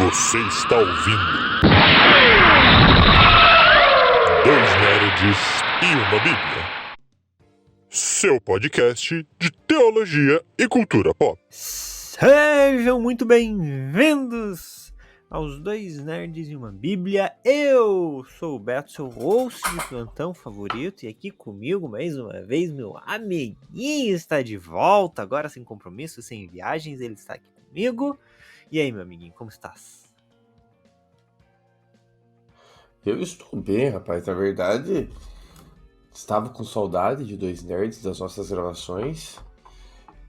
Você está ouvindo Dois Nerds e uma Bíblia, seu podcast de teologia e cultura pop. Sejam muito bem-vindos aos Dois Nerds e uma Bíblia. Eu sou o Beto, seu host de plantão favorito, e aqui comigo, mais uma vez, meu amiguinho está de volta, agora sem compromisso, sem viagens, ele está aqui comigo. E aí, meu amiguinho, como estás? Eu estou bem, rapaz. Na verdade, estava com saudade de Dois Nerds, das nossas gravações.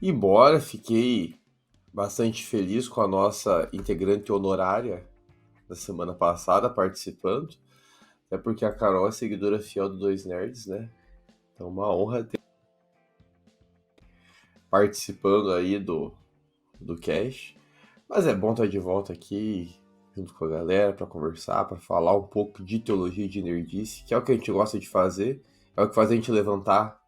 Embora fiquei bastante feliz com a nossa integrante honorária da semana passada participando. É porque a Carol é seguidora fiel do Dois Nerds, né? Então, uma honra ter participando aí do cast. Mas é bom estar de volta aqui junto com a galera para conversar, para falar um pouco de teologia e de nerdice, que é o que a gente gosta de fazer, é o que faz a gente levantar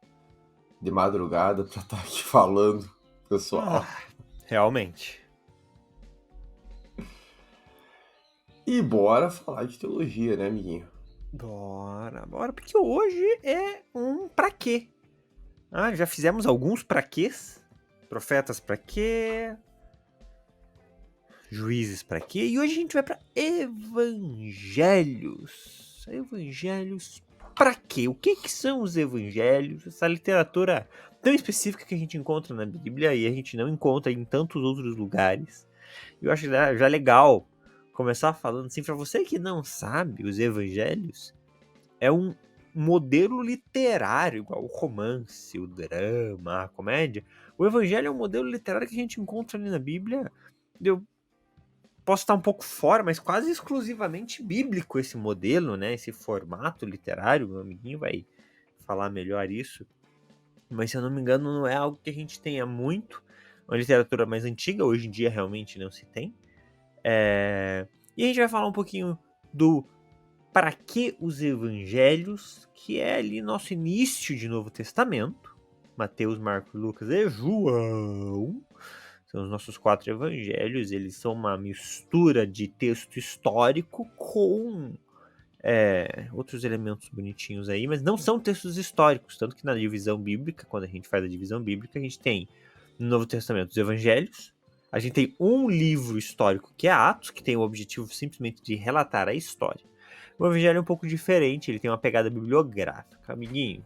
de madrugada para estar aqui falando, pessoal. Realmente. E bora falar de teologia, né, amiguinho? Bora, porque hoje é um pra quê? Já fizemos alguns pra quês. Profetas pra quê? Juízes pra quê? E hoje a gente vai pra evangelhos. Evangelhos pra quê? O que são os evangelhos? Essa literatura tão específica que a gente encontra na Bíblia e a gente não encontra em tantos outros lugares. Eu acho já legal começar falando assim, pra você que não sabe, os evangelhos é um modelo literário, igual o romance, o drama, a comédia. O evangelho é um modelo literário que a gente encontra ali na Bíblia. Eu posso estar um pouco fora, mas quase exclusivamente bíblico esse modelo, né? Esse formato literário, meu amiguinho vai falar melhor isso. Mas se eu não me engano, não é algo que a gente tenha muito. Uma literatura mais antiga, hoje em dia realmente não se tem. E a gente vai falar um pouquinho do para que os evangelhos, que é ali nosso início de Novo Testamento. Mateus, Marcos, Lucas e João. São os nossos 4 evangelhos. Eles são uma mistura de texto histórico com outros elementos bonitinhos aí, mas não são textos históricos. Tanto que na divisão bíblica, quando a gente faz a divisão bíblica, a gente tem no Novo Testamento os evangelhos. A gente tem um livro histórico que é Atos, que tem o objetivo simplesmente de relatar a história. O evangelho é um pouco diferente, ele tem uma pegada bibliográfica, amiguinho.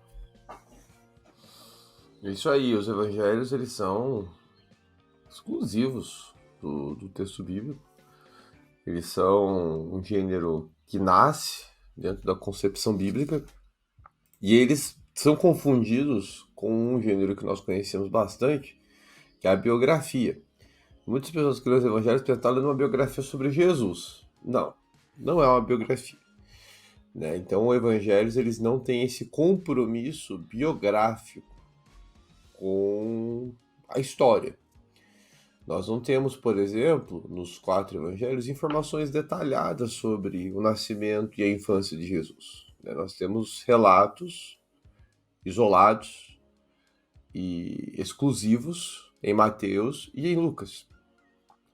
Isso aí, os evangelhos, eles são exclusivos do texto bíblico. Eles são um gênero que nasce dentro da concepção bíblica e eles são confundidos com um gênero que nós conhecemos bastante, que é a biografia. Muitas pessoas que lêem os evangelhos pensam que lendo uma biografia sobre Jesus. Não é uma biografia. Né? Então, os evangelhos eles não têm esse compromisso biográfico com a história. Nós não temos, por exemplo, nos 4 evangelhos, informações detalhadas sobre o nascimento e a infância de Jesus. Né? Nós temos relatos isolados e exclusivos em Mateus e em Lucas.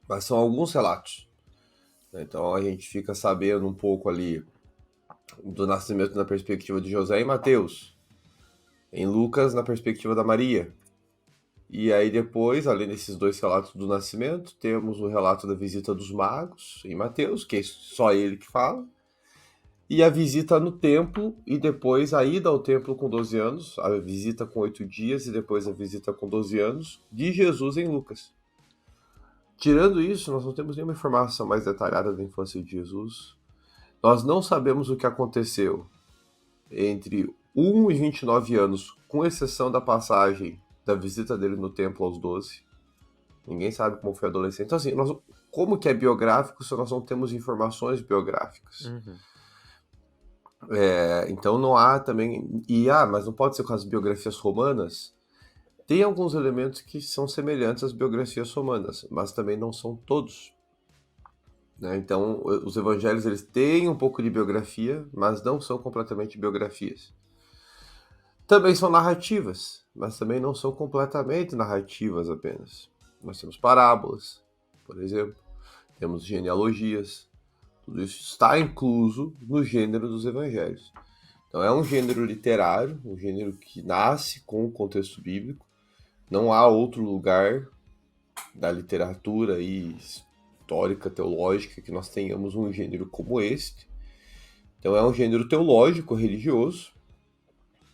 Mas são alguns relatos. Então a gente fica sabendo um pouco ali do nascimento na perspectiva de José em Mateus, em Lucas na perspectiva da Maria. E aí depois, além desses 2 relatos do nascimento, temos o relato da visita dos magos em Mateus, que é só ele que fala, e a visita no templo, e depois a ida ao templo com 12 anos, a visita com 8 dias e depois a visita com 12 anos de Jesus em Lucas. Tirando isso, nós não temos nenhuma informação mais detalhada da infância de Jesus. Nós não sabemos o que aconteceu entre 1 e 29 anos, com exceção da passagem da visita dele no templo aos 12. Ninguém sabe como foi adolescente. Então, assim, como que é biográfico se nós não temos informações biográficas? Uhum. Então não há também... mas não pode ser com as biografias romanas? Tem alguns elementos que são semelhantes às biografias romanas, mas também não são todos. Né? Então, os evangelhos eles têm um pouco de biografia, mas não são completamente biografias. Também são narrativas, mas também não são completamente narrativas apenas. Nós temos parábolas, por exemplo. temos genealogias, tudo isso está incluso no gênero dos evangelhos. Então é um gênero literário, um gênero que nasce com o contexto bíblico. Não há outro lugar da literatura e histórica, teológica, que nós tenhamos um gênero como este. Então é um gênero teológico, religioso,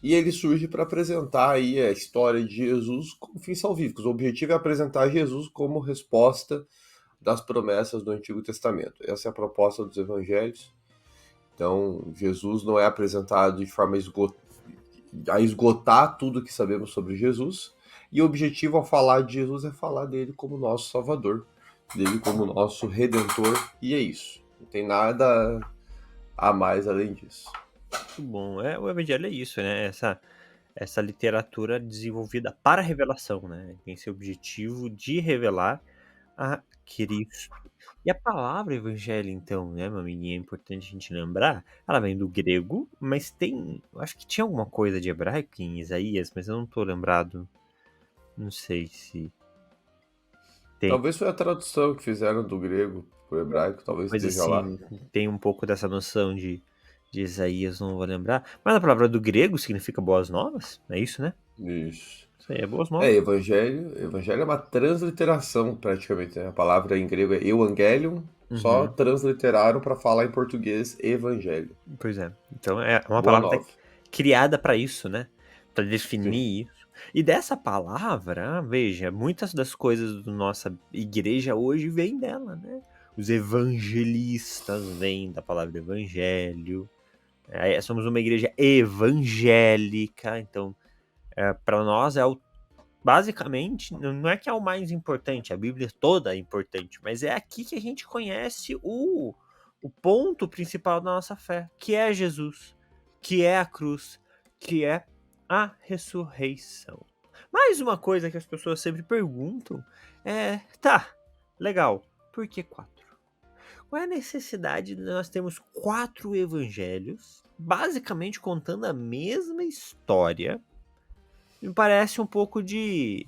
e ele surge para apresentar aí a história de Jesus como fins salvíficos. O objetivo é apresentar Jesus como resposta das promessas do Antigo Testamento. Essa é a proposta dos evangelhos. Então, Jesus não é apresentado de forma a esgotar tudo que sabemos sobre Jesus, e o objetivo ao falar de Jesus é falar dele como nosso Salvador, dele como nosso Redentor, e é isso. Não tem nada a mais além disso. Muito bom. O evangelho é isso, né? Essa literatura desenvolvida para a revelação, né? Tem esse objetivo de revelar a Cristo. E a palavra evangelho, então, né, meu amiguinho, é importante a gente lembrar, ela vem do grego, mas eu acho que tinha alguma coisa de hebraico em Isaías, mas eu não tô lembrado, não sei se tem Talvez foi a tradução que fizeram do grego para o hebraico, talvez coisa esteja lá. assim, tem um pouco dessa noção de Isaías, não vou lembrar, mas a palavra do grego significa boas novas, é isso, né? Isso. Isso aí é boas novas. Evangelho é uma transliteração, praticamente, né? A palavra em grego é evangelion, só Uhum. transliteraram para falar em português evangelho. Pois é. Então é uma Boa palavra nova. criada para isso, né? Para definir Sim. isso. E dessa palavra, veja, muitas das coisas da nossa igreja hoje vêm dela, né? Os evangelistas vêm da palavra evangelho. Somos uma igreja evangélica, então para nós basicamente, não é que é o mais importante, a Bíblia toda é importante, mas é aqui que a gente conhece o ponto principal da nossa fé, que é Jesus, que é a cruz, que é a ressurreição. Mais uma coisa que as pessoas sempre perguntam tá, legal, por que 4? Qual é a necessidade de nós termos 4 evangelhos, basicamente contando a mesma história? Me parece um pouco de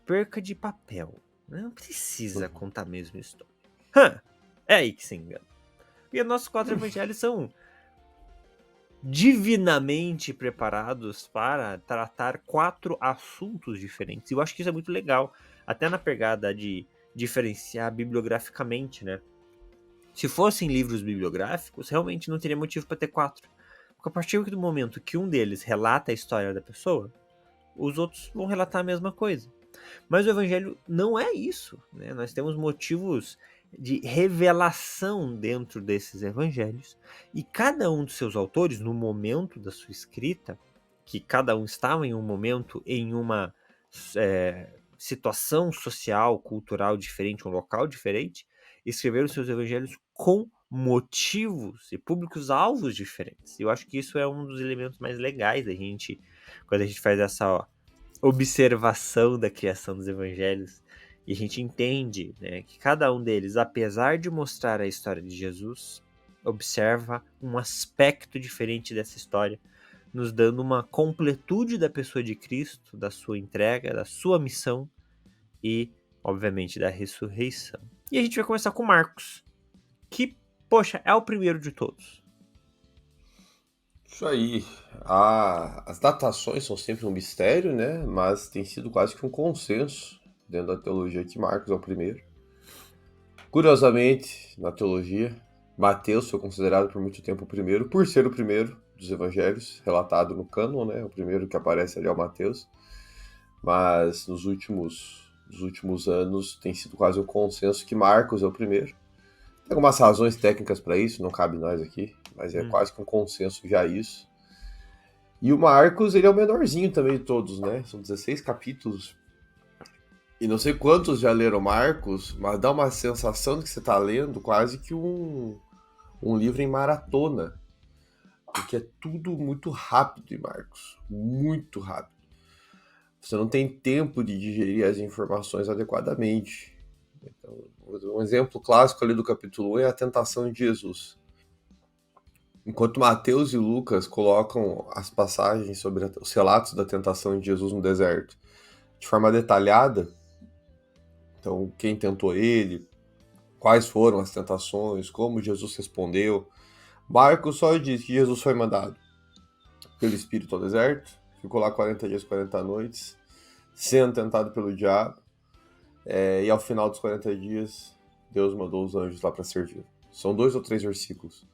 perca de papel. Não precisa contar a mesma história. É aí que se engana. E os nossos 4 evangelhos são divinamente preparados para tratar 4 assuntos diferentes. Eu acho que isso é muito legal. Até na pegada de diferenciar bibliograficamente, né? Se fossem livros bibliográficos, realmente não teria motivo para ter 4. Porque a partir do momento que um deles relata a história da pessoa, os outros vão relatar a mesma coisa. Mas o evangelho não é isso, né? Nós temos motivos de revelação dentro desses evangelhos, e cada um dos seus autores, no momento da sua escrita, que cada um estava em um momento, em uma situação social, cultural diferente, um local diferente, escreveram seus evangelhos com motivos e públicos-alvos diferentes. Eu acho que isso é um dos elementos mais legais da gente, quando a gente faz essa observação da criação dos evangelhos, e a gente entende, né, que cada um deles, apesar de mostrar a história de Jesus, observa um aspecto diferente dessa história, nos dando uma completude da pessoa de Cristo, da sua entrega, da sua missão e, obviamente, da ressurreição. E a gente vai começar com Marcos, que, poxa, é o primeiro de todos. Isso aí. As datações são sempre um mistério, né? Mas tem sido quase que um consenso dentro da teologia que Marcos é o primeiro. Curiosamente, na teologia, Mateus foi considerado por muito tempo o primeiro, por ser o primeiro dos evangelhos, relatado no cânon, né? O primeiro que aparece ali é o Mateus. Mas nos últimos anos tem sido quase um consenso que Marcos é o primeiro. Tem algumas razões técnicas para isso, não cabe nós aqui, mas é quase que um consenso já isso. E o Marcos, ele é o menorzinho também de todos, né? São 16 capítulos. E não sei quantos já leram Marcos, mas dá uma sensação de que você está lendo quase que um livro em maratona. Porque é tudo muito rápido em Marcos. Muito rápido. Você não tem tempo de digerir as informações adequadamente. Então, um exemplo clássico ali do capítulo 1 é a tentação de Jesus. Enquanto Mateus e Lucas colocam as passagens sobre os relatos da tentação de Jesus no deserto de forma detalhada, então quem tentou ele, quais foram as tentações, como Jesus respondeu. Marcos só diz que Jesus foi mandado pelo Espírito ao deserto, ficou lá 40 dias, 40 noites, sendo tentado pelo diabo, e ao final dos 40 dias, Deus mandou os anjos lá para servir. São 2 ou 3 versículos.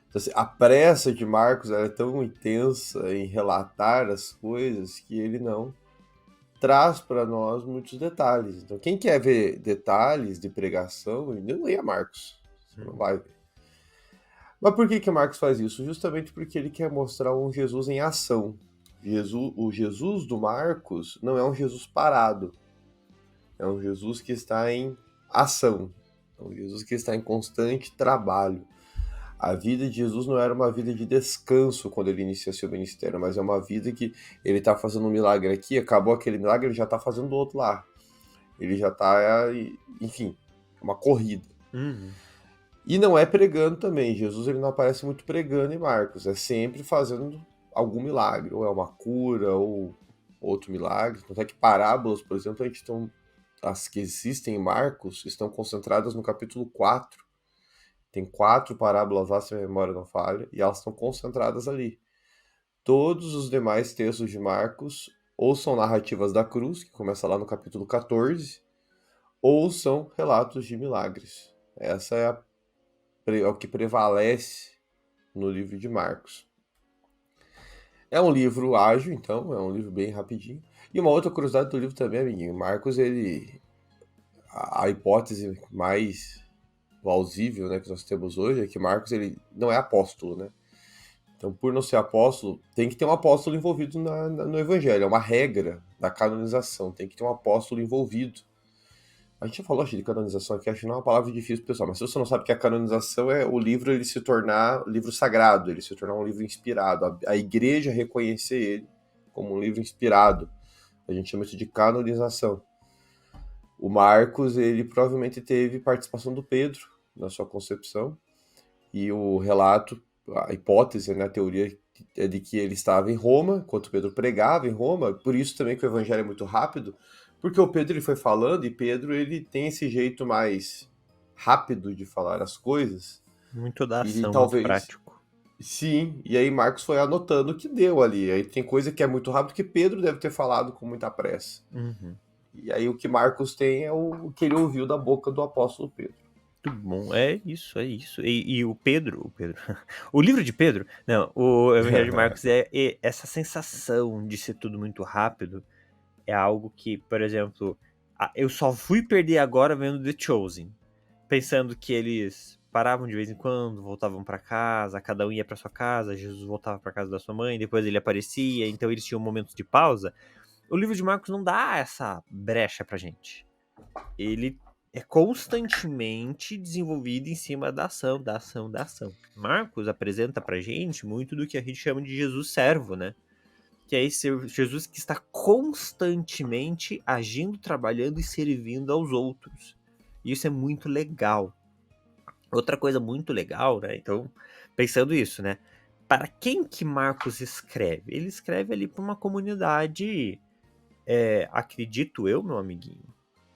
Então, assim, a pressa de Marcos é tão intensa em relatar as coisas que ele não traz para nós muitos detalhes. Então, quem quer ver detalhes de pregação, não leia Marcos. Você não vai ver. Mas por que Marcos faz isso? Justamente porque ele quer mostrar um Jesus em ação. O Jesus do Marcos não é um Jesus parado. É um Jesus que está em ação. É um Jesus que está em constante trabalho. A vida de Jesus não era uma vida de descanso quando ele inicia seu ministério, mas é uma vida que ele está fazendo um milagre aqui, acabou aquele milagre, ele já está fazendo do outro lá. Ele já está, enfim, uma corrida. Uhum. E não é pregando também. Jesus ele não aparece muito pregando em Marcos, é sempre fazendo algum milagre, ou é uma cura, ou outro milagre. Tanto é que parábolas, por exemplo, as que existem em Marcos estão concentradas no capítulo 4. Tem 4 parábolas lá, se a memória não falha, e elas estão concentradas ali. Todos os demais textos de Marcos ou são narrativas da cruz, que começa lá no capítulo 14, ou são relatos de milagres. Essa é o que prevalece no livro de Marcos. É um livro ágil, então, é um livro bem rapidinho. E uma outra curiosidade do livro também, amiguinho, Marcos, a hipótese mais plausível, né, que nós temos hoje é que Marcos ele não é apóstolo, né? Então, por não ser apóstolo, tem que ter um apóstolo envolvido no evangelho. É uma regra da canonização, tem que ter um apóstolo envolvido. A gente já falou de canonização aqui, acho que não é uma palavra difícil, pessoal, mas se você não sabe que a canonização é o livro ele se tornar livro sagrado, ele se tornar um livro inspirado, a igreja reconhecer ele como um livro inspirado. A gente chama isso de canonização. O Marcos, ele provavelmente teve participação do Pedro na sua concepção, e o relato, a hipótese, né, a teoria é de que ele estava em Roma, enquanto Pedro pregava em Roma, por isso também que o evangelho é muito rápido, porque o Pedro ele foi falando, e Pedro ele tem esse jeito mais rápido de falar as coisas, Muito da e ação, muito talvez... prático. Sim, e aí Marcos foi anotando o que deu ali, aí tem coisa que é muito rápido que Pedro deve ter falado com muita pressa. Uhum. E aí o que Marcos tem é o que ele ouviu da boca do apóstolo Pedro. Muito bom, é isso, é isso. E o Pedro, o livro de Pedro, não, o Evangelho de Marcos é essa sensação de ser tudo muito rápido, é algo que, por exemplo, eu só fui perder agora vendo The Chosen, pensando que eles paravam de vez em quando, voltavam pra casa, cada um ia pra sua casa, Jesus voltava pra casa da sua mãe, depois ele aparecia, então eles tinham momentos de pausa. O livro de Marcos não dá essa brecha pra gente. Ele é constantemente desenvolvido em cima da ação, da ação, da ação. Marcos apresenta pra gente muito do que a gente chama de Jesus servo, né? Que é esse Jesus que está constantemente agindo, trabalhando e servindo aos outros. E isso é muito legal. Outra coisa muito legal, né? Então, pensando isso, né? Para quem que Marcos escreve? Ele escreve ali para uma comunidade, acredito eu, meu amiguinho,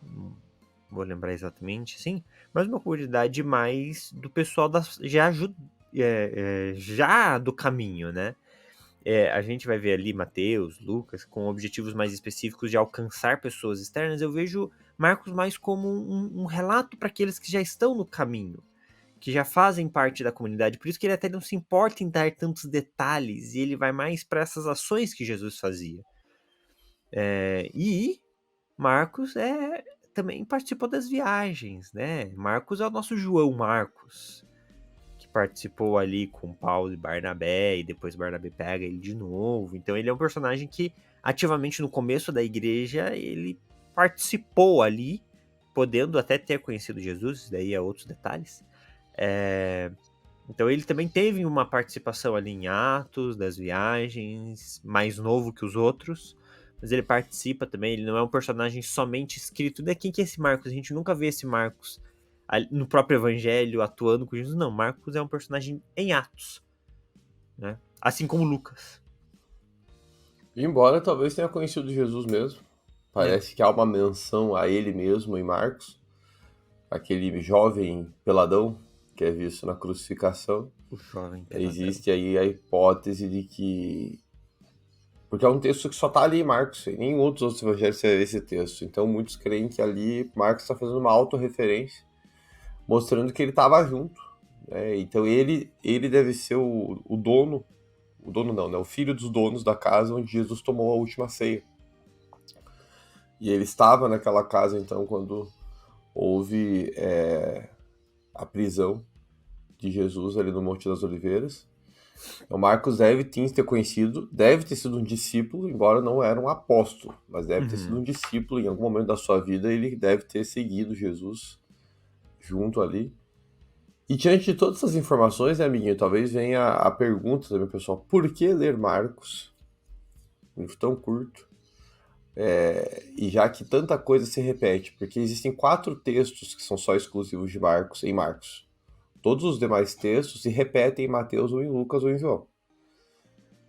não vou lembrar exatamente, sim, mas uma comunidade mais do pessoal já do caminho, né? A gente vai ver ali Mateus, Lucas, com objetivos mais específicos de alcançar pessoas externas. Eu vejo Marcos mais como um relato para aqueles que já estão no caminho, que já fazem parte da comunidade. Por isso que ele até não se importa em dar tantos detalhes, e ele vai mais para essas ações que Jesus fazia. E Marcos também participou das viagens, né? Marcos é o nosso João Marcos, que participou ali com Paulo e Barnabé, e depois Barnabé pega ele de novo. Então ele é um personagem que ativamente no começo da igreja ele participou ali, podendo até ter conhecido Jesus, daí é outros detalhes. Então ele também teve uma participação ali em Atos, das viagens, mais novo que os outros, mas ele participa também, ele não é um personagem somente escrito. Quem que é esse Marcos? A gente nunca vê esse Marcos no próprio evangelho atuando com Jesus. Não, Marcos é um personagem em Atos, né? Assim como Lucas. Embora talvez tenha conhecido Jesus mesmo, parece que há uma menção a ele mesmo em Marcos, aquele jovem peladão que é visto na crucificação, O jovem peladão. existe aí a hipótese de que... Porque é um texto que só tá ali em Marcos, e nem em outros evangelhos você vê esse texto. Então muitos creem que ali Marcos está fazendo uma autorreferência, mostrando que ele estava junto. Né? Então ele deve ser o dono não, né? O filho dos donos da casa onde Jesus tomou a última ceia. E ele estava naquela casa, então, quando houve a prisão de Jesus ali no Monte das Oliveiras. O Marcos deve ter sido um discípulo, embora não era um apóstolo, mas deve ter sido um discípulo. Em algum momento da sua vida, ele deve ter seguido Jesus junto ali. E diante de todas essas informações, né, amiguinho, talvez venha a pergunta também, pessoal, por que ler Marcos? Um livro tão curto. E já que tanta coisa se repete, porque existem 4 textos que são só exclusivos de Marcos, em Marcos. Todos os demais textos se repetem em Mateus ou em Lucas ou em João.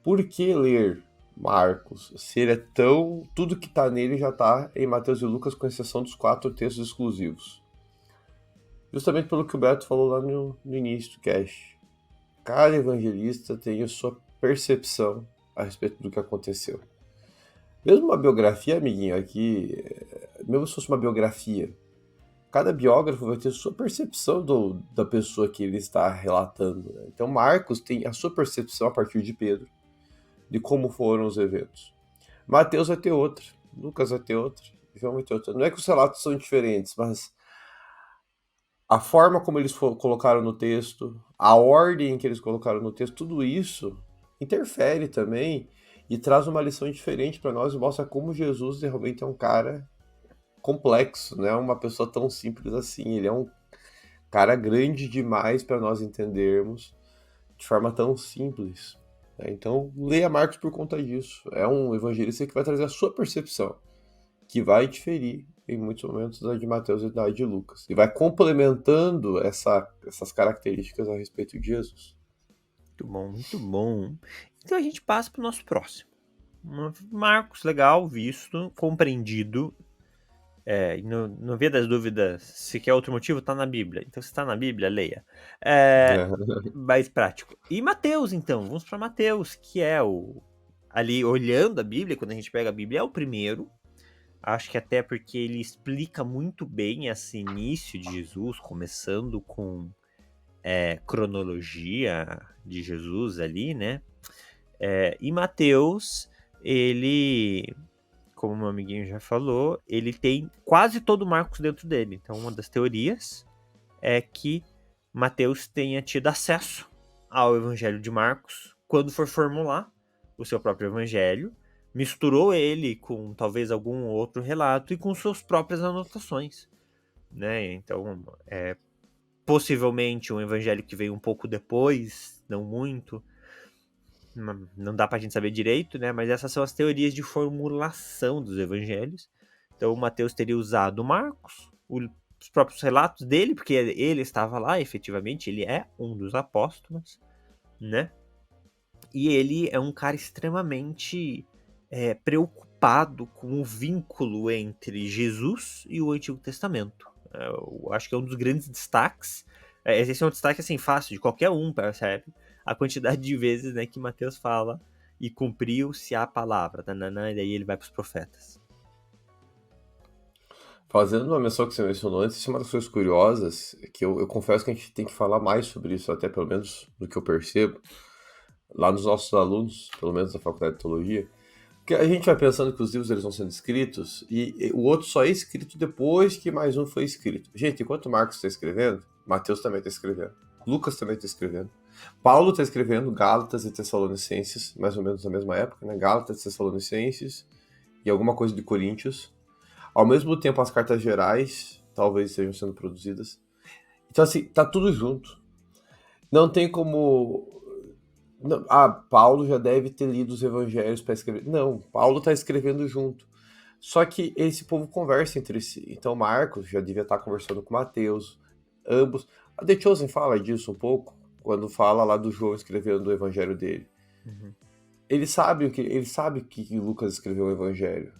Por que ler Marcos, se ele é tão... Tudo que está nele já está em Mateus e Lucas, com exceção dos 4 textos exclusivos? Justamente pelo que o Beto falou lá no início do cast. Cada evangelista tem a sua percepção a respeito do que aconteceu. Mesmo uma biografia, amiguinho, aqui, mesmo se fosse uma biografia, cada biógrafo vai ter sua percepção da pessoa que ele está relatando. Né? Então Marcos tem a sua percepção a partir de Pedro, de como foram os eventos. Mateus vai ter outra, Lucas vai ter outra, João vai ter outra. Não é que os relatos são diferentes, mas a forma como eles colocaram no texto, a ordem que eles colocaram no texto, tudo isso interfere também e traz uma lição diferente para nós e mostra como Jesus realmente é um cara complexo, não é uma pessoa tão simples assim. Ele é um cara grande demais para nós entendermos de forma tão simples. Né? Então, leia Marcos por conta disso. É um evangelista que vai trazer a sua percepção, que vai diferir em muitos momentos da de Mateus e da de Lucas. E vai complementando essas características a respeito de Jesus. Muito bom, muito bom. Então a gente passa para o nosso próximo. Marcos, legal, visto, compreendido. Não vê das dúvidas, se quer outro motivo, tá na Bíblia. Então se está na Bíblia, leia. Mais prático. E Mateus, então, vamos para Mateus, que é ali olhando a Bíblia, quando a gente pega a Bíblia, é o primeiro. Acho que até porque ele explica muito bem esse início de Jesus, começando com cronologia de Jesus ali, né? E Mateus, ele, como meu amiguinho já falou, ele tem quase todo Marcos dentro dele. Então, uma das teorias é que Mateus tenha tido acesso ao Evangelho de Marcos quando for formular o seu próprio Evangelho, misturou ele com talvez algum outro relato e com suas próprias anotações, né? Então, possivelmente um evangelho que veio um pouco depois, não muito, não dá pra gente saber direito, né? Mas essas são as teorias de formulação dos evangelhos. Então, o Mateus teria usado Marcos, os próprios relatos dele, porque ele estava lá, efetivamente, ele é um dos apóstolos, né? E ele é um cara extremamente preocupado com o vínculo entre Jesus e o Antigo Testamento. Eu acho que é um dos grandes destaques. Esse é um destaque assim fácil, de qualquer um, percebe? A quantidade de vezes, né, que Mateus fala e cumpriu-se a palavra, e daí ele vai para os profetas. Fazendo uma menção que você mencionou antes, isso é uma das coisas curiosas, que eu confesso que a gente tem que falar mais sobre isso, até pelo menos do que eu percebo, lá nos nossos alunos, pelo menos da Faculdade de Teologia, porque a gente vai pensando que os livros eles vão sendo escritos e o outro só é escrito depois que mais um foi escrito. Gente, enquanto Marcos está escrevendo, Mateus também está escrevendo, Lucas também está escrevendo, Paulo está escrevendo Gálatas e Tessalonicenses, mais ou menos na mesma época, né? Gálatas e Tessalonicenses e alguma coisa de Coríntios. Ao mesmo tempo, as cartas gerais talvez estejam sendo produzidas. Então, assim, tá tudo junto. Não tem como... Paulo já deve ter lido os evangelhos para escrever. Não, Paulo está escrevendo junto. Só que esse povo conversa entre si. Então, Marcos já devia estar conversando com Mateus. Ambos. A The Chosen fala disso um pouco, quando fala lá do João escrevendo o evangelho dele. Uhum. Ele sabe que Lucas escreveu o evangelho.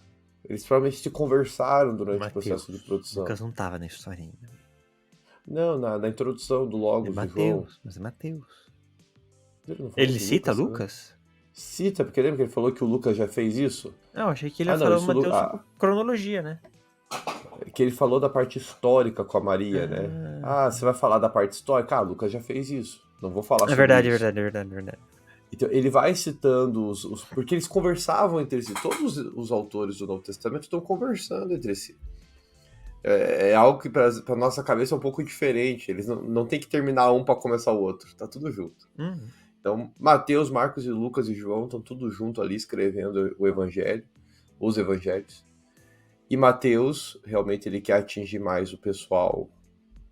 Eles provavelmente se conversaram durante o processo de produção. Lucas não tava na história ainda. Não, na introdução do É Logos de João. Mateus, mas é Mateus. Ele não falou Ele que cita Lucas também? Lucas? Cita, porque lembra que ele falou que o Lucas já fez isso? Não, achei que ele ia Ah, não, falar o isso. Mateus sobre cronologia, né? Que ele falou da parte histórica com a Maria, né? Ah, Ah, você vai falar da parte histórica? Ah, Lucas já fez isso. Não vou falar é sobre verdade, é isso. verdade, é verdade, é verdade. Então, ele vai citando porque eles conversavam entre si. Todos os autores do Novo Testamento estão conversando entre si. É algo que para nossa cabeça é um pouco diferente. Eles não tem que terminar um para começar o outro. Tá tudo junto. Então, Mateus, Marcos e Lucas e João estão tudo junto ali escrevendo o Evangelho, os Evangelhos. E Mateus, realmente, ele quer atingir mais o pessoal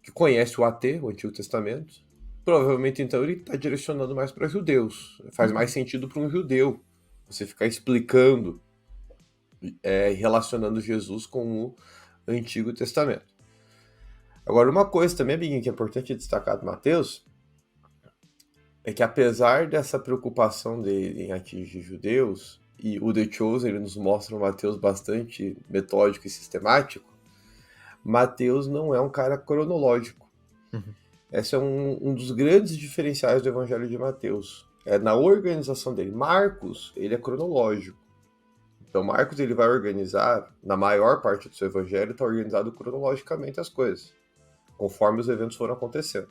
que conhece o AT, o Antigo Testamento. Provavelmente, então, ele está direcionando mais para judeus. Faz mais sentido para um judeu você ficar explicando, relacionando Jesus com o Antigo Testamento. Agora, uma coisa também, amiguinho, que é importante destacar do Mateus, é que apesar dessa preocupação dele em atingir judeus, e o The Chosen ele nos mostra um Mateus bastante metódico e sistemático, Mateus não é um cara cronológico. Uhum. Esse é um dos grandes diferenciais do Evangelho de Mateus. É na organização dele. Marcos, ele é cronológico. Então, Marcos ele vai organizar, na maior parte do seu Evangelho, está organizado cronologicamente as coisas, conforme os eventos foram acontecendo.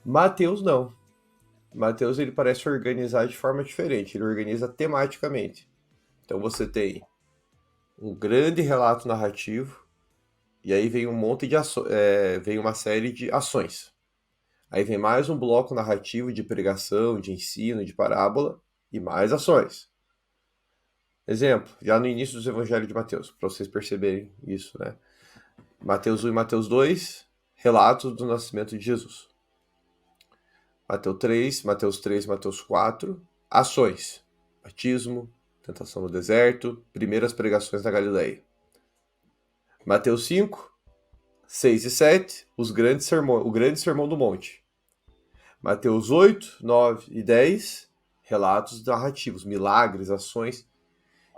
Mateus não. Mateus ele parece organizar de forma diferente, ele organiza tematicamente. Então você tem um grande relato narrativo, e aí vem um monte de vem uma série de ações. Aí vem mais um bloco narrativo de pregação, de ensino, de parábola, e mais ações. Exemplo, já no início dos Evangelhos de Mateus, para vocês perceberem isso, né? Mateus 1 e Mateus 2, relatos do nascimento de Jesus. Mateus 3, Mateus 4, ações. Batismo, tentação no deserto, primeiras pregações na Galileia. Mateus 5, 6 e 7, o grande sermão do monte. Mateus 8, 9 e 10, relatos narrativos, milagres, ações.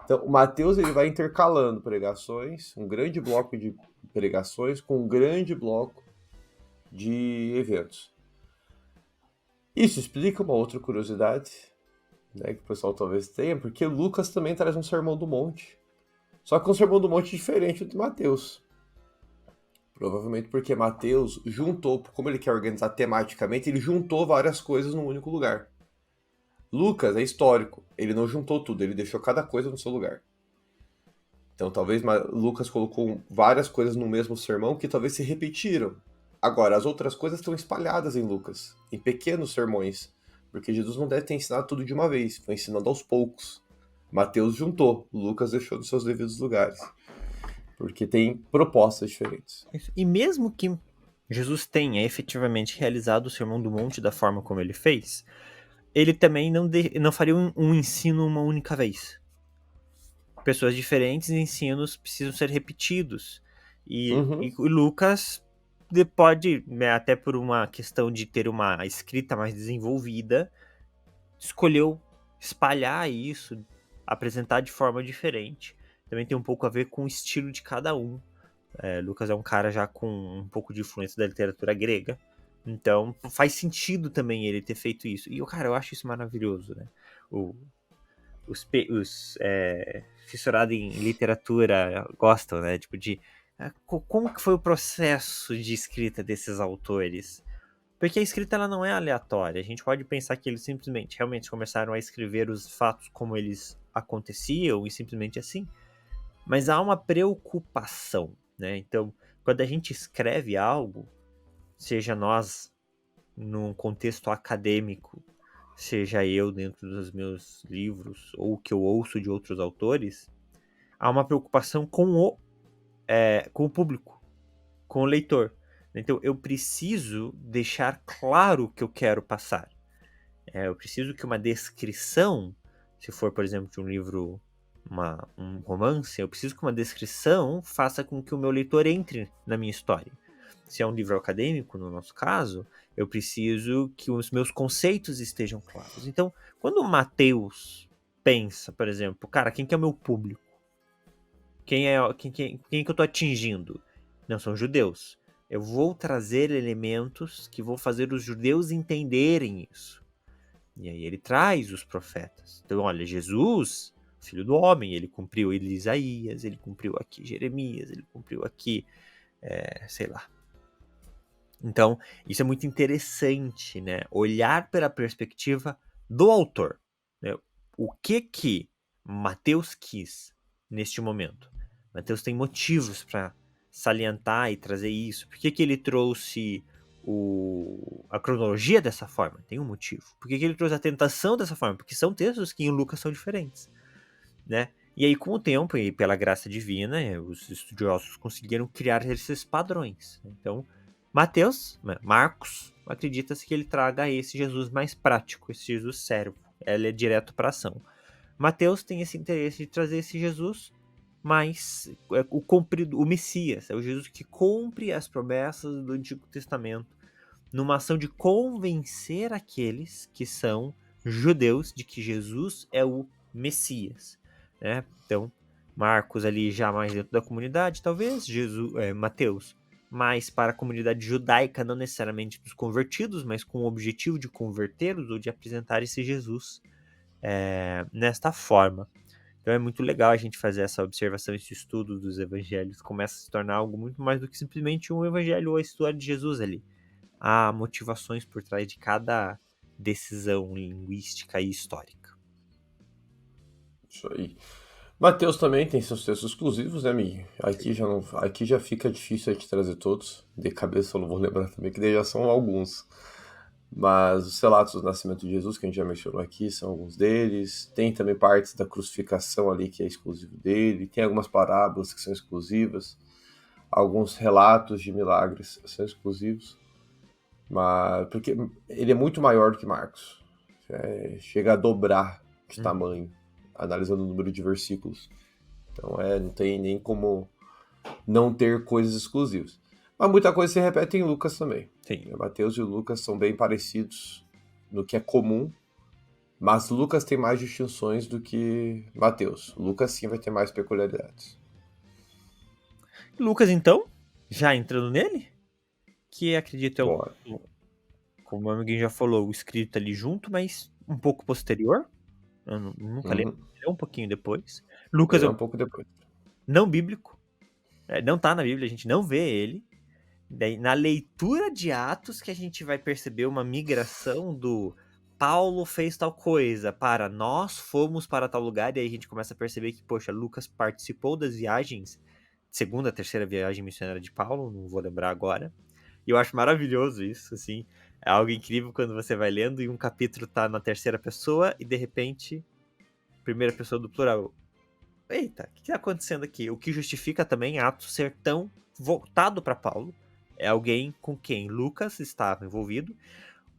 Então, o Mateus ele vai intercalando pregações, um grande bloco de pregações com um grande bloco de eventos. Isso explica uma outra curiosidade, né, que o pessoal talvez tenha, porque Lucas também traz um sermão do monte. Só que um sermão do monte diferente do de Mateus. Provavelmente porque Mateus juntou, como ele quer organizar tematicamente, ele juntou várias coisas num único lugar. Lucas é histórico, ele não juntou tudo, ele deixou cada coisa no seu lugar. Então talvez Lucas colocou várias coisas no mesmo sermão que talvez se repetiram. Agora, as outras coisas estão espalhadas em Lucas, em pequenos sermões, porque Jesus não deve ter ensinado tudo de uma vez, foi ensinando aos poucos. Mateus juntou, Lucas deixou nos seus devidos lugares, porque tem propostas diferentes. E mesmo que Jesus tenha efetivamente realizado o Sermão do Monte da forma como ele fez, ele também não faria um ensino uma única vez. Pessoas diferentes, ensinos precisam ser repetidos. E Lucas pode, né, até por uma questão de ter uma escrita mais desenvolvida, escolheu espalhar isso, apresentar de forma diferente. Também tem um pouco a ver com o estilo de cada um. Lucas é um cara já com um pouco de influência da literatura grega, então faz sentido também ele ter feito isso. E, cara, eu acho isso maravilhoso, né? Os fissurados em literatura gostam, né? Tipo, como que foi o processo de escrita desses autores? Porque a escrita ela não é aleatória. A gente pode pensar que eles simplesmente, realmente começaram a escrever os fatos como eles aconteciam e simplesmente assim. Mas há uma preocupação, né? Então, quando a gente escreve algo, seja nós num contexto acadêmico, seja eu dentro dos meus livros, ou o que eu ouço de outros autores, há uma preocupação com o público, com o leitor. Então, eu preciso deixar claro o que eu quero passar. Eu preciso que uma descrição, se for, por exemplo, de um livro, um romance, eu preciso que uma descrição faça com que o meu leitor entre na minha história. Se é um livro acadêmico, no nosso caso, eu preciso que os meus conceitos estejam claros. Então, quando o Mateus pensa, por exemplo, cara, quem que é o meu público? Quem que eu tô atingindo? Não, são judeus. eu vou trazer elementos que vão fazer os judeus entenderem isso. E aí ele traz os profetas. Então, olha, Jesus, filho do homem, ele cumpriu Isaías, ele cumpriu aqui Jeremias, ele cumpriu aqui, sei lá. Então, isso é muito interessante, né? Olhar pela perspectiva do autor, né? O que Mateus quis neste momento? Mateus tem motivos para salientar e trazer isso. Por que ele trouxe a cronologia dessa forma? Tem um motivo. Por que ele trouxe a tentação dessa forma? Porque são textos que em Lucas são diferentes, né? E aí, com o tempo e pela graça divina, os estudiosos conseguiram criar esses padrões. Então, Marcos, acredita-se que ele traga esse Jesus mais prático, esse Jesus servo. Ele é direto para ação. Mateus tem esse interesse de trazer esse Jesus mais o Messias, é o Jesus que cumpre as promessas do Antigo Testamento, numa ação de convencer aqueles que são judeus de que Jesus é o Messias, né? Então, Marcos ali já mais dentro da comunidade, talvez, Mateus mais para a comunidade judaica, não necessariamente dos convertidos, mas com o objetivo de convertê-los ou de apresentar esse Jesus nesta forma. Então é muito legal a gente fazer essa observação, esse estudo dos evangelhos, começa a se tornar algo muito mais do que simplesmente um evangelho ou a história de Jesus ali. Há motivações por trás de cada decisão linguística e histórica. Isso aí. Mateus também tem seus textos exclusivos, né, amiguinho? Aqui já fica difícil a gente trazer todos. De cabeça eu não vou lembrar também, que daí já são alguns. Mas os relatos do nascimento de Jesus, que a gente já mencionou aqui, são alguns deles. Tem também partes da crucificação ali, que é exclusivo dele. Tem algumas parábolas que são exclusivas. Alguns relatos de milagres são exclusivos. Mas porque ele é muito maior do que Marcos. Chega a dobrar de tamanho, analisando o número de versículos. Então não tem nem como não ter coisas exclusivas. Mas muita coisa se repete em Lucas também. Sim. Mateus e Lucas são bem parecidos no que é comum, mas Lucas tem mais distinções do que Mateus. Lucas sim vai ter mais peculiaridades. Lucas, então, já entrando nele, que acredito Bora. como o amiguinho já falou, o escrito ali junto, mas um pouco posterior. Eu nunca lembro, é um pouquinho depois. Lucas É um pouco depois. não bíblico, não tá na Bíblia, a gente não vê ele. Daí, na leitura de Atos, que a gente vai perceber uma migração do Paulo fez tal coisa para nós fomos para tal lugar, e aí a gente começa a perceber que, poxa, Lucas participou das viagens, segunda, terceira viagem missionária de Paulo, não vou lembrar agora. E eu acho maravilhoso isso, assim. É algo incrível quando você vai lendo e um capítulo tá na terceira pessoa e de repente, primeira pessoa do plural. Eita, o que tá acontecendo aqui? O que justifica também Atos ser tão voltado para Paulo. É alguém com quem Lucas estava envolvido,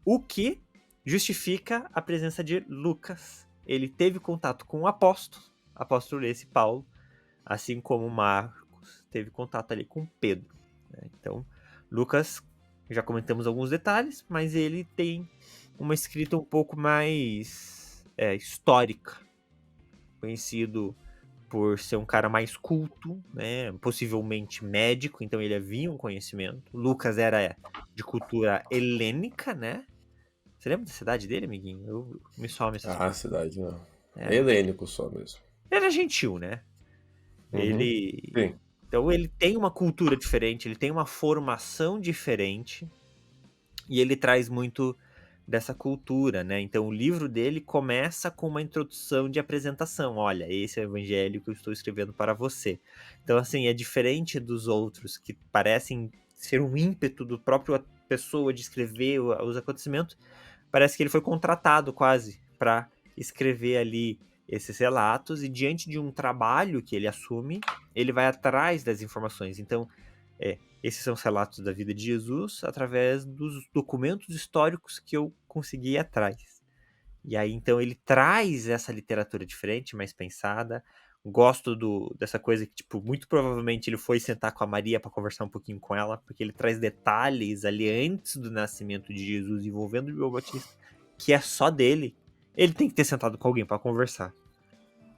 o que justifica a presença de Lucas. Ele teve contato com o apóstolo esse Paulo, assim como Marcos teve contato ali com Pedro, né? Então, Lucas, já comentamos alguns detalhes, mas ele tem uma escrita um pouco mais histórica, conhecido por ser um cara mais culto, né? Possivelmente médico, então ele havia um conhecimento. Lucas era de cultura helênica, né? Você lembra da cidade dele, amiguinho? Eu me some essas A coisas. cidade não. É helênico só mesmo. Ele era gentil, né? Sim. Então ele tem uma cultura diferente, ele tem uma formação diferente e ele traz muito dessa cultura, né? Então o livro dele começa com uma introdução de apresentação. Olha, esse é o evangelho que eu estou escrevendo para você. Então, assim, é diferente dos outros que parecem ser um ímpeto do próprio pessoa de escrever os acontecimentos. Parece que ele foi contratado quase para escrever ali esses relatos e diante de um trabalho que ele assume, ele vai atrás das informações. Então, esses são os relatos da vida de Jesus através dos documentos históricos que eu consegui ir atrás. E aí, então, ele traz essa literatura diferente, mais pensada. Gosto dessa coisa que, tipo, muito provavelmente ele foi sentar com a Maria para conversar um pouquinho com ela, porque ele traz detalhes ali antes do nascimento de Jesus envolvendo João Batista, que é só dele. Ele tem que ter sentado com alguém para conversar,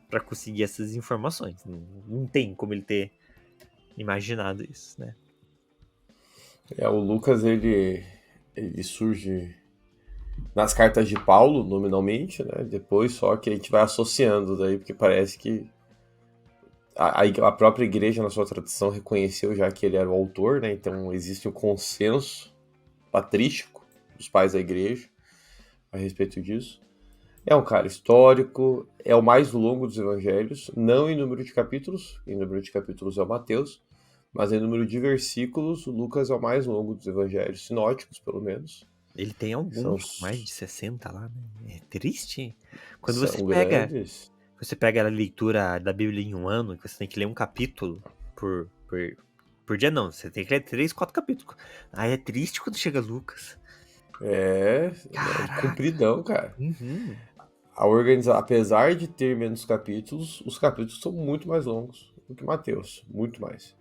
para conseguir essas informações. Não tem como ele ter imaginado isso, né? O Lucas, ele surge nas cartas de Paulo, nominalmente, né? Depois só que a gente vai associando daí, porque parece que a própria igreja, na sua tradição, reconheceu já que ele era o autor, né? Então existe um consenso patrístico dos pais da igreja a respeito disso. É um cara histórico, é o mais longo dos evangelhos, não em número de capítulos, em número de capítulos é o Mateus, mas em número de versículos, o Lucas é o mais longo dos evangelhos sinóticos, pelo menos. Ele tem São, alguns, mais de 60 lá, né? É triste. Quando são grandes. você pega a leitura da Bíblia em um ano, que você tem que ler um capítulo por dia, não. Você tem que ler 3, 4 capítulos. Aí é triste quando chega Lucas. É Caraca. compridão, cara. Uhum. Apesar de ter menos capítulos, os capítulos são muito mais longos do que Mateus, muito mais.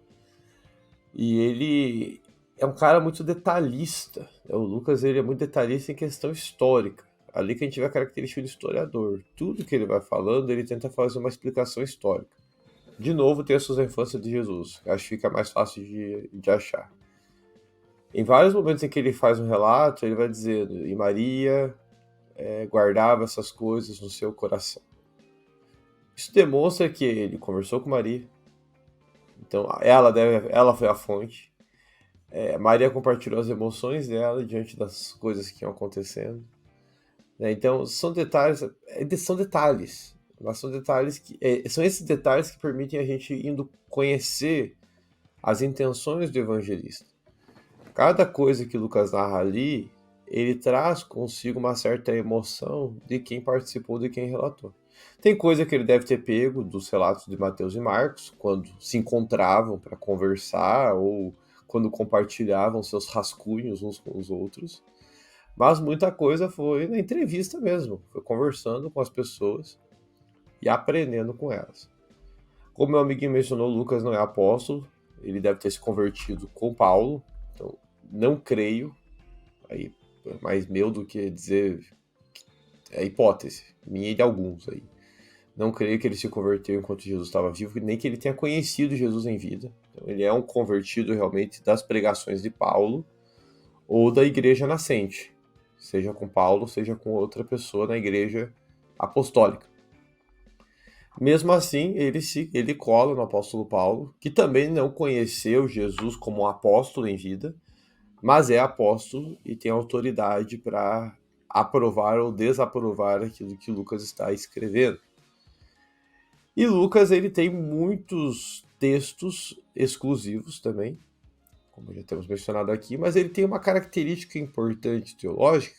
E ele é um cara muito detalhista, né? O Lucas, ele é muito detalhista em questão histórica. Ali que a gente vê a característica do historiador. Tudo que ele vai falando, ele tenta fazer uma explicação histórica. De novo, textos da infância de Jesus. Acho que fica mais fácil de achar. Em vários momentos em que ele faz um relato, ele vai dizendo: e Maria guardava essas coisas no seu coração. Isso demonstra que ele conversou com Maria. Então, ela foi a fonte. Maria compartilhou as emoções dela diante das coisas que iam acontecendo. Né? Então, são detalhes, mas são detalhes são esses detalhes que permitem a gente indo conhecer as intenções do evangelista. Cada coisa que Lucas narra ali, ele traz consigo uma certa emoção de quem participou, de quem relatou. Tem coisa que ele deve ter pego dos relatos de Mateus e Marcos, quando se encontravam para conversar ou quando compartilhavam seus rascunhos uns com os outros. Mas muita coisa foi na entrevista mesmo, foi conversando com as pessoas e aprendendo com elas. Como meu amiguinho mencionou, Lucas não é apóstolo, ele deve ter se convertido com Paulo, então não creio, aí é mais meu do que dizer, é hipótese, minha e de alguns aí. Não creio que ele se converteu enquanto Jesus estava vivo, nem que ele tenha conhecido Jesus em vida. Então, ele é um convertido realmente das pregações de Paulo ou da igreja nascente, seja com Paulo, seja com outra pessoa na igreja apostólica. Mesmo assim, ele cola no apóstolo Paulo, que também não conheceu Jesus como apóstolo em vida, mas é apóstolo e tem autoridade para aprovar ou desaprovar aquilo que Lucas está escrevendo. E Lucas, ele tem muitos textos exclusivos também, como já temos mencionado aqui, mas ele tem uma característica importante teológica,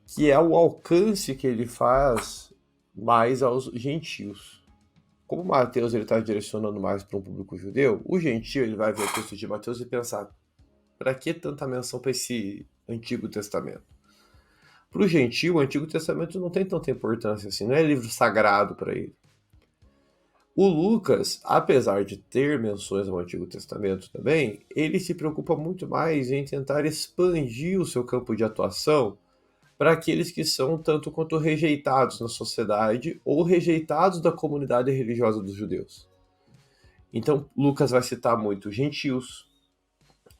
que é o alcance que ele faz mais aos gentios. Como Mateus está direcionando mais para um público judeu, o gentio ele vai ver o texto de Mateus e pensar: para que tanta menção para esse Antigo Testamento? Para o gentio, o Antigo Testamento não tem tanta importância assim, não é livro sagrado para ele. O Lucas, apesar de ter menções ao Antigo Testamento também, ele se preocupa muito mais em tentar expandir o seu campo de atuação para aqueles que são tanto quanto rejeitados na sociedade ou rejeitados da comunidade religiosa dos judeus. Então, Lucas vai citar muito gentios,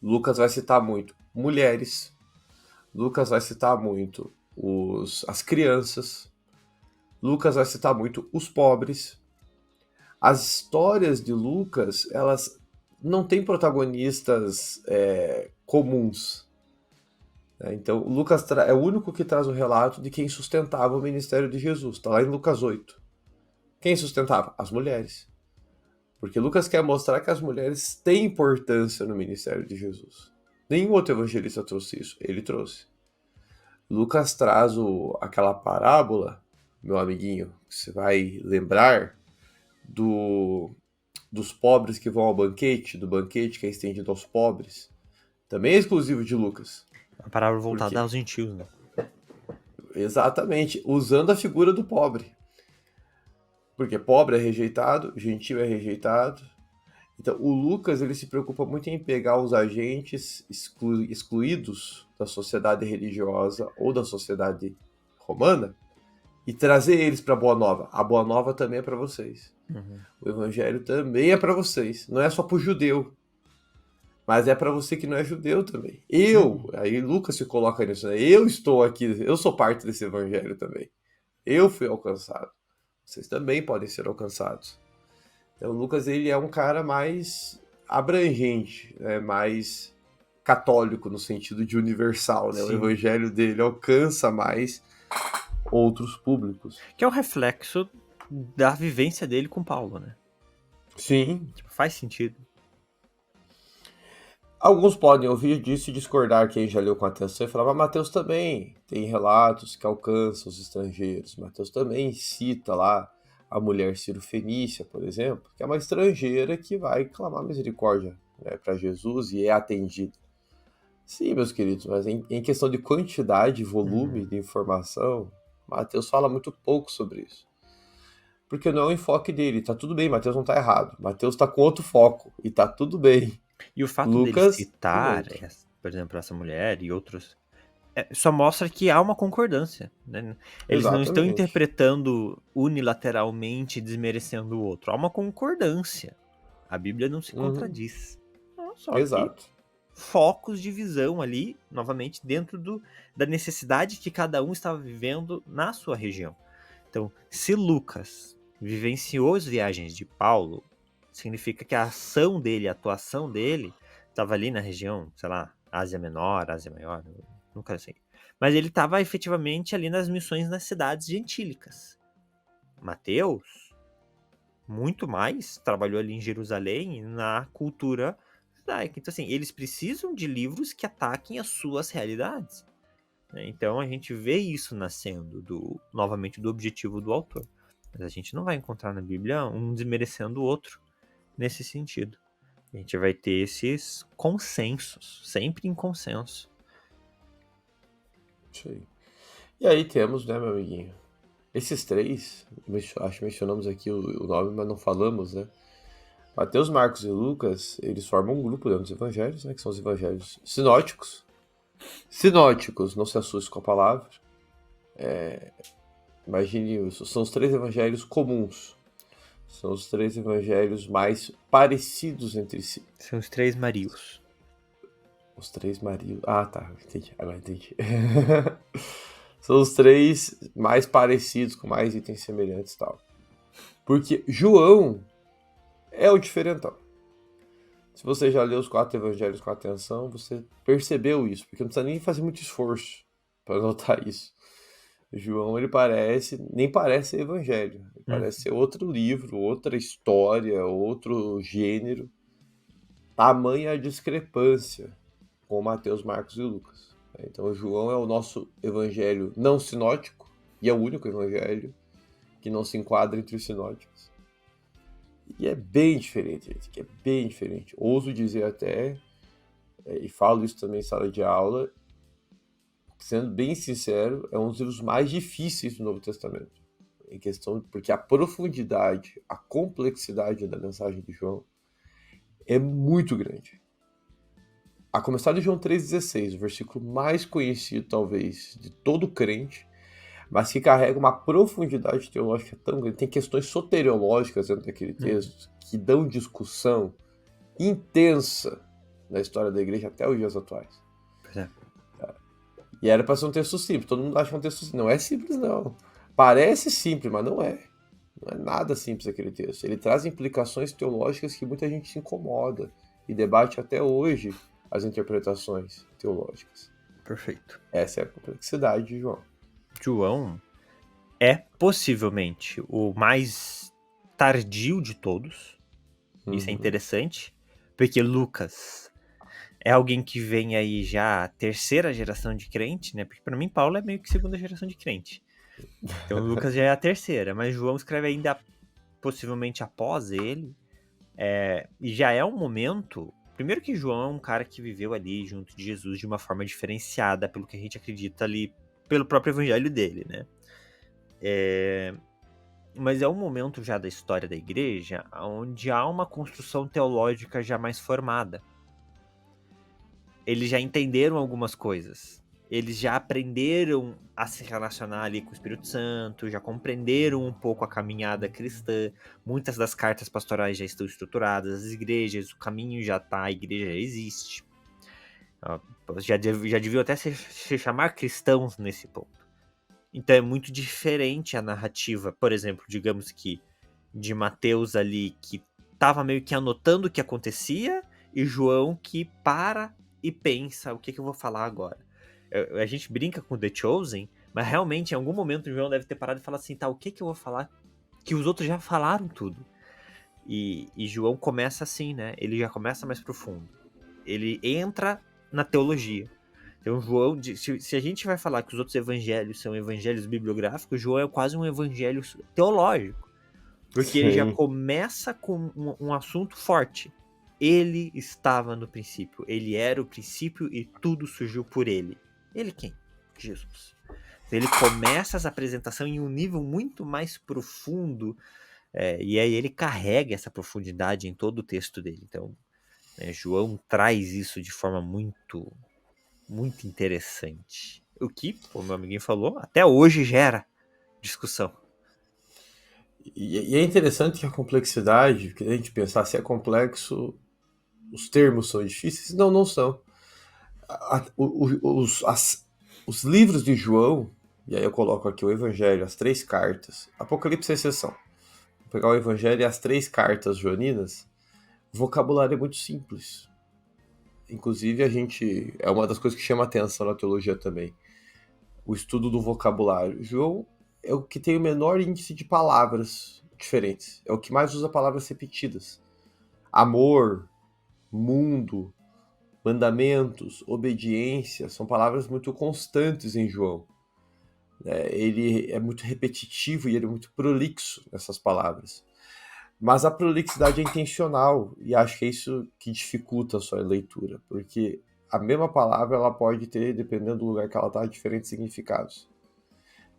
Lucas vai citar muito mulheres, Lucas vai citar muito as crianças, Lucas vai citar muito os pobres. As histórias de Lucas, elas não têm protagonistas comuns. Então, Lucas é o único que traz o relato de quem sustentava o ministério de Jesus. Está lá em Lucas 8. Quem sustentava? As mulheres. Porque Lucas quer mostrar que as mulheres têm importância no ministério de Jesus. Nenhum outro evangelista trouxe isso. Ele trouxe. Lucas traz aquela parábola, meu amiguinho, que você vai lembrar, dos pobres que vão ao banquete, do banquete que é estendido aos pobres. Também é exclusivo de Lucas. Uma palavra voltada aos gentios, né? Exatamente, usando a figura do pobre. Porque pobre é rejeitado, gentil é rejeitado. Então, o Lucas ele se preocupa muito em pegar os agentes excluídos da sociedade religiosa ou da sociedade romana e trazer eles para a Boa Nova. A Boa Nova também é para vocês. Uhum. O Evangelho também é para vocês. Não é só para o judeu. Mas é para você que não é judeu também. Aí Lucas se coloca nisso, né? Eu estou aqui, eu sou parte desse evangelho também. Eu fui alcançado. Vocês também podem ser alcançados. Então, Lucas, ele é um cara mais abrangente, né? Mais católico no sentido de universal, né? O Sim. evangelho dele alcança mais outros públicos. Que é o reflexo da vivência dele com Paulo, né? Sim. Tipo, faz sentido. Alguns podem ouvir disso e discordar, quem já leu com atenção e falar, mas Mateus também tem relatos que alcançam os estrangeiros. Mateus também cita lá a mulher Cirofenícia, por exemplo, que é uma estrangeira que vai clamar misericórdia, né, para Jesus e é atendida. Sim, meus queridos, mas em questão de quantidade e volume de informação, Mateus fala muito pouco sobre isso. Porque não é o enfoque dele. Tá tudo bem, Mateus não tá errado. Mateus tá com outro foco e tá tudo bem. E o fato Lucas dele citar, tem outro. por exemplo, essa mulher e outros, só mostra que há uma concordância, né? Eles não estão Exatamente. interpretando unilateralmente, desmerecendo o outro. Há uma concordância. A Bíblia não se contradiz. Só que Exato. focos de visão ali, novamente, dentro da necessidade que cada um estava vivendo na sua região. Então, se Lucas vivenciou as viagens de Paulo, significa que a ação dele, a atuação dele, estava ali na região, sei lá, Ásia Menor, Ásia Maior, nunca sei. Mas ele estava efetivamente ali nas missões nas cidades gentílicas. Mateus, muito mais, trabalhou ali em Jerusalém, na cultura judaica. Então, assim, eles precisam de livros que ataquem as suas realidades. Então, a gente vê isso nascendo, novamente, do objetivo do autor. Mas a gente não vai encontrar na Bíblia um desmerecendo o outro nesse sentido. A gente vai ter esses consensos, sempre em consenso. Isso aí. E aí temos, né, meu amiguinho? Esses três, acho que mencionamos aqui o nome, mas não falamos, né? Mateus, Marcos e Lucas, eles formam um grupo dentro dos evangelhos, né? Que são os evangelhos sinóticos. Sinóticos, não se assuste com a palavra. Imagine isso. São os três evangelhos comuns. São os três evangelhos mais parecidos entre si. São os três Marios. Os três maridos. Ah, tá. Entendi. Agora entendi. São os três mais parecidos, com mais itens semelhantes e tal. Porque João é o diferentão. Se você já leu os 4 evangelhos com atenção, você percebeu isso. Porque não precisa nem fazer muito esforço para notar isso. João, ele nem parece ser evangelho. Ele parece ser outro livro, outra história, outro gênero. Tamanha a discrepância com Mateus, Marcos e Lucas. Então, João é o nosso evangelho não sinótico, e é o único evangelho que não se enquadra entre os sinóticos. E é bem diferente, gente, que é bem diferente. Ouso dizer até, e falo isso também em sala de aula, sendo bem sincero, é um dos livros mais difíceis do Novo Testamento. Em questão, porque a profundidade, a complexidade da mensagem de João é muito grande. A começar de João 3,16, o versículo mais conhecido, talvez, de todo crente, mas que carrega uma profundidade teológica tão grande. Tem questões soteriológicas dentro daquele texto que dão discussão intensa na história da igreja até os dias atuais. Pois é. E era para ser um texto simples. Todo mundo acha que é um texto simples. Não é simples, não. Parece simples, mas não é. Não é nada simples aquele texto. Ele traz implicações teológicas que muita gente se incomoda e debate até hoje as interpretações teológicas. Perfeito. Essa é a complexidade de João. João é possivelmente o mais tardio de todos. Isso é interessante, porque Lucas é alguém que vem aí já a terceira geração de crente, né? Porque para mim Paulo é meio que segunda geração de crente. Então Lucas já é a terceira, mas João escreve ainda possivelmente após ele. E já é um momento. Primeiro que João é um cara que viveu ali junto de Jesus de uma forma diferenciada pelo que a gente acredita ali, pelo próprio evangelho dele, né? Mas é um momento já da história da igreja onde há uma construção teológica já mais formada. Eles já entenderam algumas coisas. eles já aprenderam a se relacionar ali com o Espírito Santo, já compreenderam um pouco a caminhada cristã, muitas das cartas pastorais já estão estruturadas, as igrejas, o caminho já tá, a igreja já existe. Já deviam até se chamar cristãos nesse ponto. Então é muito diferente a narrativa, por exemplo, digamos que de Mateus ali, que tava meio que anotando o que acontecia, e João que para e pensa, o que eu vou falar agora? A gente brinca com The Chosen, mas realmente em algum momento o João deve ter parado e falar assim, tá, o que eu vou falar? Que os outros já falaram tudo. E João começa assim, né? Ele já começa mais profundo. Ele entra na teologia. Então, João, se a gente vai falar que os outros evangelhos são evangelhos bibliográficos, João é quase um evangelho teológico. Porque ele já Sim. começa com um assunto forte. Ele estava no princípio. Ele era o princípio e tudo surgiu por ele. Ele quem? Jesus. Então, ele começa essa apresentação em um nível muito mais profundo. E aí ele carrega essa profundidade em todo o texto dele. Então, João traz isso de forma muito, muito interessante. O que, como meu amiguinho falou, até hoje gera discussão. E é interessante que a complexidade, que a gente pensar se é complexo, os termos são difíceis? Não, não são. Os livros de João, e aí eu coloco aqui o Evangelho, as 3 cartas, Apocalipse é exceção. Vou pegar o Evangelho e as 3 cartas joaninas, o vocabulário é muito simples. Inclusive, é uma das coisas que chama atenção na teologia também. O estudo do vocabulário. João é o que tem o menor índice de palavras diferentes. É o que mais usa palavras repetidas. Amor, mundo, mandamentos, obediência, são palavras muito constantes em João. Ele é muito repetitivo e ele é muito prolixo nessas palavras. Mas a prolixidade é intencional, e acho que é isso que dificulta a sua leitura, porque a mesma palavra ela pode ter, dependendo do lugar que ela está, diferentes significados.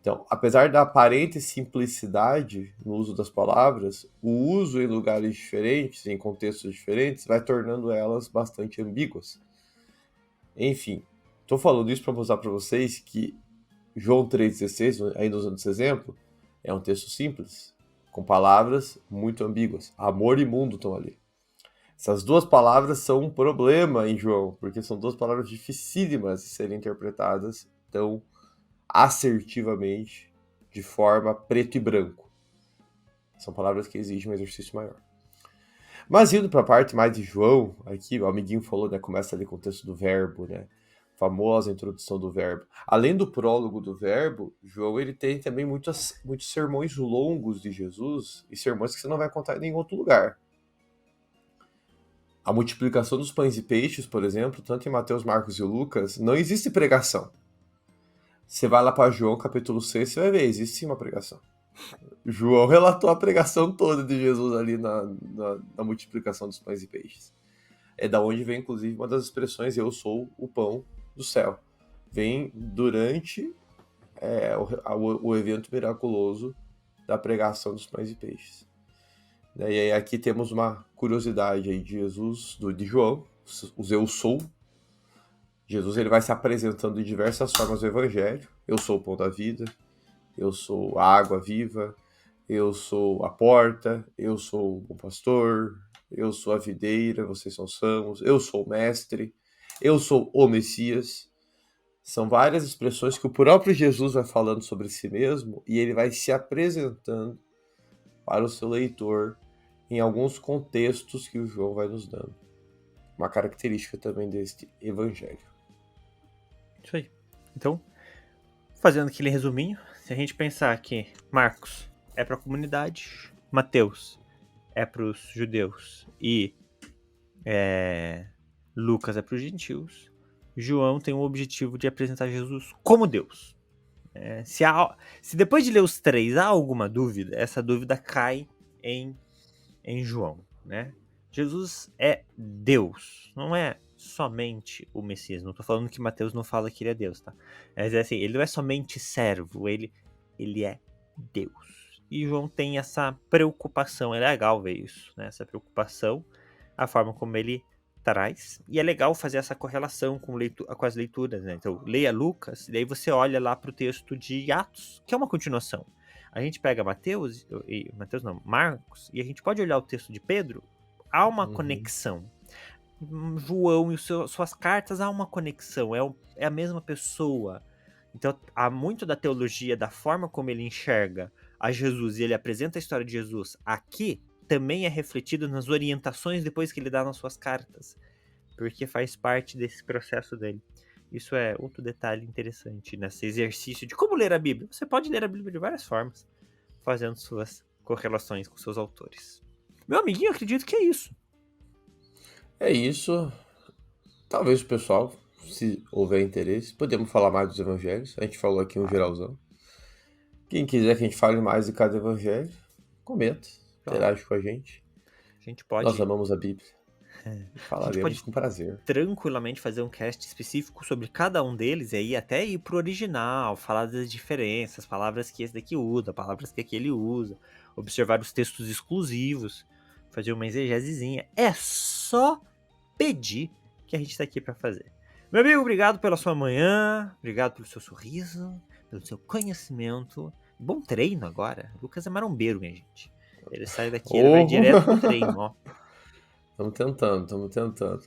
Então, apesar da aparente simplicidade no uso das palavras, o uso em lugares diferentes, em contextos diferentes, vai tornando elas bastante ambíguas. Enfim, estou falando isso para mostrar para vocês que João 3,16, ainda usando esse exemplo, é um texto simples, com palavras muito ambíguas. Amor e mundo estão ali. Essas 2 palavras são um problema em João, porque são 2 palavras dificílimas de serem interpretadas tão assertivamente, de forma preto e branco. São palavras que exigem um exercício maior. Mas indo para a parte mais de João, aqui o amiguinho falou, né, começa ali com o texto do verbo, né, famosa introdução do verbo. Além do prólogo do verbo, João ele tem também muitos sermões longos de Jesus e sermões que você não vai contar em nenhum outro lugar. A multiplicação dos pães e peixes, por exemplo, tanto em Mateus, Marcos e Lucas, não existe pregação. Você vai lá para João, capítulo 6, você vai ver, existe sim uma pregação. João relatou a pregação toda de Jesus ali na multiplicação dos pães e peixes. É da onde vem, inclusive, uma das expressões, eu sou o pão do céu. Vem durante o evento miraculoso da pregação dos pães e peixes. E aí aqui temos uma curiosidade aí de Jesus, de João, os eu sou. Jesus ele vai se apresentando de diversas formas no evangelho. Eu sou o pão da vida, eu sou a água viva, eu sou a porta, eu sou o bom pastor, eu sou a videira, vocês são sãos, eu sou o mestre, eu sou o Messias. São várias expressões que o próprio Jesus vai falando sobre si mesmo e ele vai se apresentando para o seu leitor em alguns contextos que o João vai nos dando. Uma característica também deste evangelho. Isso aí. Então, fazendo aquele resuminho, se a gente pensar que Marcos é para a comunidade, Mateus é para os judeus e Lucas é para os gentios, João tem o objetivo de apresentar Jesus como Deus. Se depois de ler os 3 há alguma dúvida, essa dúvida cai em João, né? Jesus é Deus, não é somente o Messias. Não tô falando que Mateus não fala que ele é Deus, tá? Mas é assim, ele não é somente servo, ele é Deus. E João tem essa preocupação, é legal ver isso, né? Essa preocupação, a forma como ele traz, e é legal fazer essa correlação com as leituras, né? Então, leia Lucas, e daí você olha lá para o texto de Atos, que é uma continuação. A gente pega Mateus não, Marcos, e a gente pode olhar o texto de Pedro, há uma conexão. João e suas cartas, há uma conexão, é a mesma pessoa. Então, há muito da teologia, da forma como ele enxerga a Jesus e ele apresenta a história de Jesus aqui, também é refletido nas orientações depois que ele dá nas suas cartas, porque faz parte desse processo dele. Isso é outro detalhe interessante nesse exercício de como ler a Bíblia. Você pode ler a Bíblia de várias formas, fazendo suas correlações com seus autores. Meu amiguinho, eu acredito que é isso. É isso. Talvez o pessoal, se houver interesse, podemos falar mais dos evangelhos. A gente falou aqui um geralzão. Quem quiser que a gente fale mais de cada evangelho, comenta, interage com a gente. A gente pode... Nós amamos a Bíblia. E falaremos com prazer. Tranquilamente fazer um cast específico sobre cada um deles e aí até ir pro original, falar das diferenças, palavras que esse daqui usa, palavras que aquele usa, observar os textos exclusivos, fazer uma exegesezinha. É só pedir que a gente tá aqui para fazer. Meu amigo, obrigado pela sua manhã, obrigado pelo seu sorriso, pelo seu conhecimento. Bom treino agora. O Lucas é marombeiro, minha gente. Ele sai daqui, ele vai direto pro treino, ó. Estamos tentando.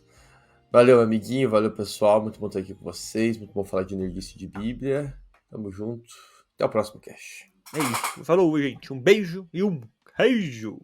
Valeu, amiguinho, valeu, pessoal. Muito bom estar aqui com vocês. Muito bom falar de nerdice de Bíblia. Tamo junto. Até o próximo cast. É isso. Falou, gente. Um beijo e um queijo.